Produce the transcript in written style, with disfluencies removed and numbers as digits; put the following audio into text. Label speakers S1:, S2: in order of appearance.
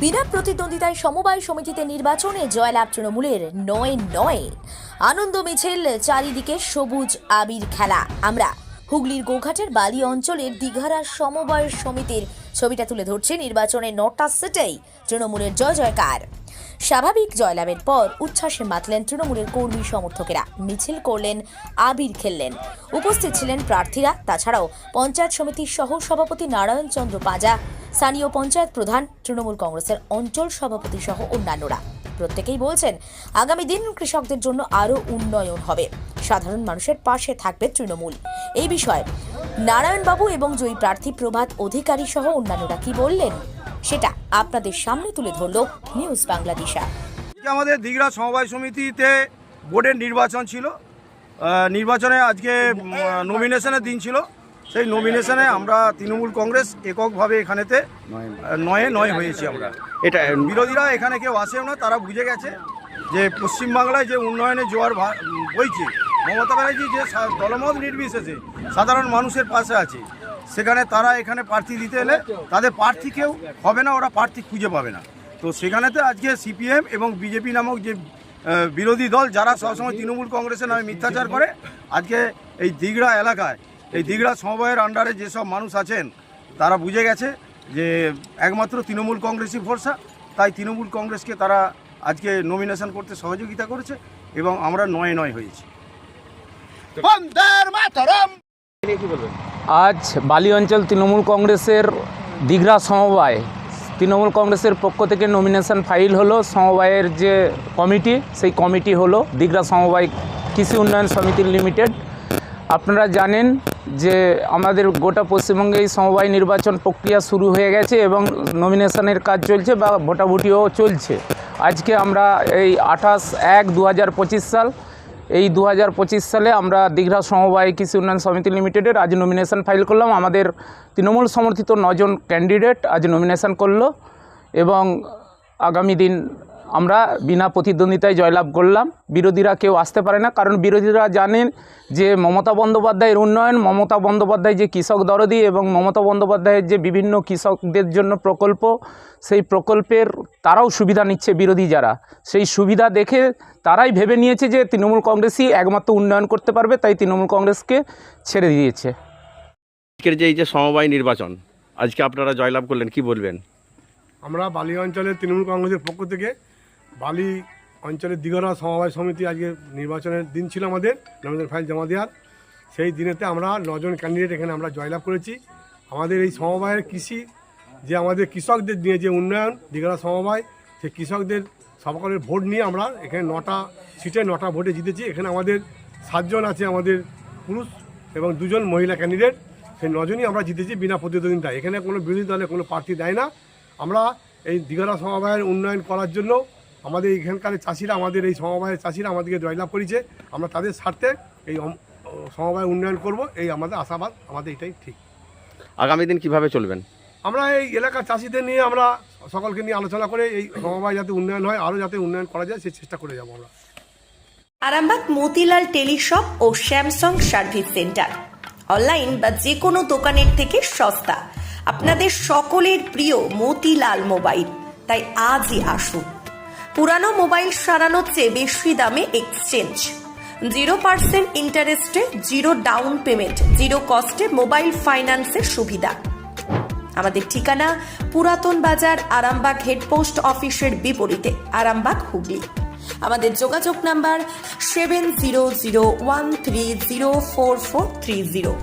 S1: বিনা প্রতিদ্বন্দ্বিতায় সমবায় সমিতিতে নির্বাচনে জয়লাভ তৃণমূলের ৯-৯। আনন্দ মিছিল, চারিদিকে সবুজ আবির খেলা। আমরা হুগলির গোঘাটের বালি অঞ্চলের দিঘারা সমবায় সমিতির ছবিটা তুলে ধরছে। নির্বাচনে ৯টা সিটেই তৃণমূলের জয় জয়কার। স্বাভাবিক জয়লাভের পর উচ্ছ্বাসে মাতলেন তৃণমূলের কর্মী সমর্থকেরা। মিছিল করলেন, আবির খেললেন। উপস্থিত ছিলেন প্রার্থীরা, তাছাড়াও পঞ্চায়েত সমিতির সহ সভাপতি নারায়ণ চন্দ্র পাঁজা, স্থানীয় পঞ্চায়েত প্রধান, তৃণমূল কংগ্রেসের অঞ্চল সভাপতি সহ অন্যান্যরা। প্রত্যেকেই বলছেন আগামী দিন কৃষকদের জন্য আরও উন্নয়ন হবে, সাধারণ মানুষের পাশে থাকবে তৃণমূল। এই বিষয়ে নারায়ণবাবু এবং জয়ী প্রার্থী প্রভাত অধিকারী সহ অন্যান্যরা কি বললেন সেটা আপনাদের সামনে তুলে ধরল নিউজ বাংলাদেশা।
S2: আমাদের দিঘরা সমবায় সমিতিতে বোর্ডের নির্বাচন ছিল। নির্বাচনে আজকে নমিনেশনের দিন ছিল। সেই নমিনেশনে আমরা তৃণমূল কংগ্রেস এককভাবে এখানেতে ৯-৯ হয়েছি। আমরা এটা বিরোধীরা এখানে কেউ আসেও না, তারা বুঝে গেছে যে পশ্চিমবাংলায় যে উন্নয়নের জোয়ার বইছে, মমতা ব্যানার্জি যে দলমত নির্বিশেষে সাধারণ মানুষের পাশে আছে, সেখানে তারা এখানে প্রার্থী দিতে এলে তাদের প্রার্থী কেউ হবে না, ওরা প্রার্থী খুঁজে পাবে না। তো সেখানেতে আজকে সিপিএম এবং বিজেপি নামক যে বিরোধী দল, যারা সবসময় তৃণমূল কংগ্রেসের নামে মিথ্যাচার করে, আজকে এই দিঘরা এলাকায়, এই দিঘরা সমবায়ের আন্ডারে যেসব মানুষ আছেন, তারা বুঝে গেছে যে একমাত্র তৃণমূল কংগ্রেসই ভরসা। তাই তৃণমূল কংগ্রেসকে তারা আজকে নমিনেশন করতে সহযোগিতা করেছে এবং আমরা ৯-৯ হয়েছি।
S3: আজ বালি অঞ্চল তৃণমূল কংগ্রেসের দিঘরা সমবায়, তৃণমূল কংগ্রেসের পক্ষ থেকে নমিনেশন ফাইল হলো। সমবায়ের যে কমিটি, সেই কমিটি হলো দিঘরা সমবায় কৃষি উন্নয়ন সমিতি লিমিটেড। আপনারা জানেন যে আমাদের গোটা পশ্চিমবঙ্গে এই সমবায় নির্বাচন প্রক্রিয়া শুরু হয়ে গেছে এবং নমিনেশনের কাজ চলছে বা ভোটাভুটিও চলছে। আজকে আমরা এই 28/1/2025 সাল, এই 2025 সালে আমরা দিঘরা সমবায় কৃষি উন্নয়ন সমিতি লিমিটেডের আজ নমিনেশন ফাইল করলাম। আমাদের তৃণমূল সমর্থিত 9 জন ক্যান্ডিডেট আজ নমিনেশন করলো এবং আগামী দিন আমরা বিনা প্রতিদ্বন্দ্বিতায় জয়লাভ করলাম। বিরোধীরা কেউ আসতে পারে না, কারণ বিরোধীরা জানেন যে মমতা বন্দ্যোপাধ্যায়ের উন্নয়ন, মমতা বন্দ্যোপাধ্যায় যে কৃষক দরদি এবং মমতা বন্দ্যোপাধ্যায়ের যে বিভিন্ন কৃষকদের জন্য প্রকল্প, সেই প্রকল্পের তারাও সুবিধা নিচ্ছে। বিরোধী যারা, সেই সুবিধা দেখে তারাই ভেবে নিয়েছে যে তৃণমূল কংগ্রেসই একমাত্র উন্নয়ন করতে পারবে, তাই তৃণমূল কংগ্রেসকে ছেড়ে দিয়েছে।
S4: আজকের যে এই যে সমবায় নির্বাচন, আজকে আপনারা জয়লাভ করলেন, কি বলবেন?
S5: আমরা বালি অঞ্চলের তৃণমূল কংগ্রেসের পক্ষ থেকে বালি অঞ্চলের দিঘরা সমবায় সমিতি আজকে নির্বাচনের দিন ছিল আমাদের নমিনেশন ফাইল জমা দেওয়ার। সেই দিনেতে আমরা 9 জন ক্যান্ডিডেট এখানে আমরা জয়লাভ করেছি। আমাদের এই সমবায়ের কৃষি যে আমাদের কৃষকদের নিয়ে যে উন্নয়ন দিঘরা সমবায়, সেই কৃষকদের সকলের ভোট নিয়ে আমরা এখানে 9টা সিটে 9টা ভোটে জিতেছি। এখানে আমাদের 7 জন আছে আমাদের পুরুষ এবং 2 জন মহিলা ক্যান্ডিডেট। সেই 9 জনই আমরা জিতেছি বিনা প্রতিদ্বন্দ্বিতায়। এখানে কোনো বিরোধী দলে কোনো প্রার্থী দেয় না। আমরা এই দিঘরা সমবায়ের উন্নয়ন করার জন্য আমাদের এখানকার চাষিরা, আমাদের এই সমবায়ের চাষিরা আমাদেরকে জয়লাভ করেছে। আমরা তাদের স্বার্থে এই সমবায় উন্নয়ন করব, এই আমাদের আশাবাদ, আমাদের এটাই ঠিক।
S4: আগামী দিন কিভাবে চলবেন?
S5: আমরা এই এলাকার চাষিদের নিয়ে আমরা সকলকে নিয়ে আলোচনা করে এই সমবায় যাতে উন্নয়ন হয়, আরও যাতে উন্নয়ন করা যায় সেই চেষ্টা করে যাব আমরা।
S6: আরামবাগ মতিলাল টেলিশপ ও স্যামসাং সার্ভিস সেন্টার, অনলাইন বা যে কোনো দোকানের থেকে সস্তা। আপনাদের সকলের প্রিয় মতিলাল মোবাইল, তাই আজই আসুন। পুরানো মোবাইল সারানোর চেয়ে বেশি দামে এক্সচেঞ্জ, 0% ইন্টারেস্টে, 0 ডাউন পেমেন্ট, 0 কস্টে মোবাইল ফাইন্যান্সের সুবিধা। আমাদের ঠিকানা পুরাতন বাজার, আরামবাগ হেডপোস্ট অফিসের বিপরীতে, আরামবাগ, হুগলি। আমাদের যোগাযোগ নাম্বার 7001304430।